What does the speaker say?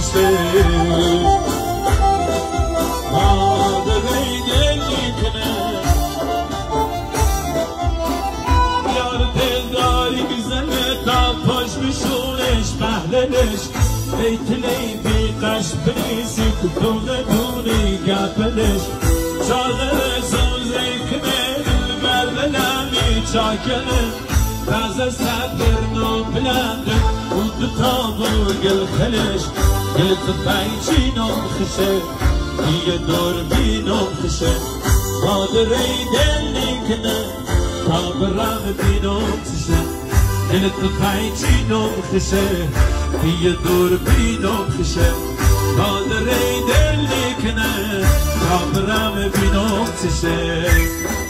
خشه مادر دلی کنه یار دلداری میزنه تا پاش میشونش محلنش بیتلی بیقش بریزی تو دونه گپلش چاقه سوزه کنه بربلمی چاکنه تازه صدر نو بلنده اون تابو گل خلش گل تفایچی نم خشه یه دور بینم خشه مادری دلی کنه تا برام بینم خشه گل تفایچی نم خشه یه دور بینم خشه مادری دلی کنه تا برام بینم خشه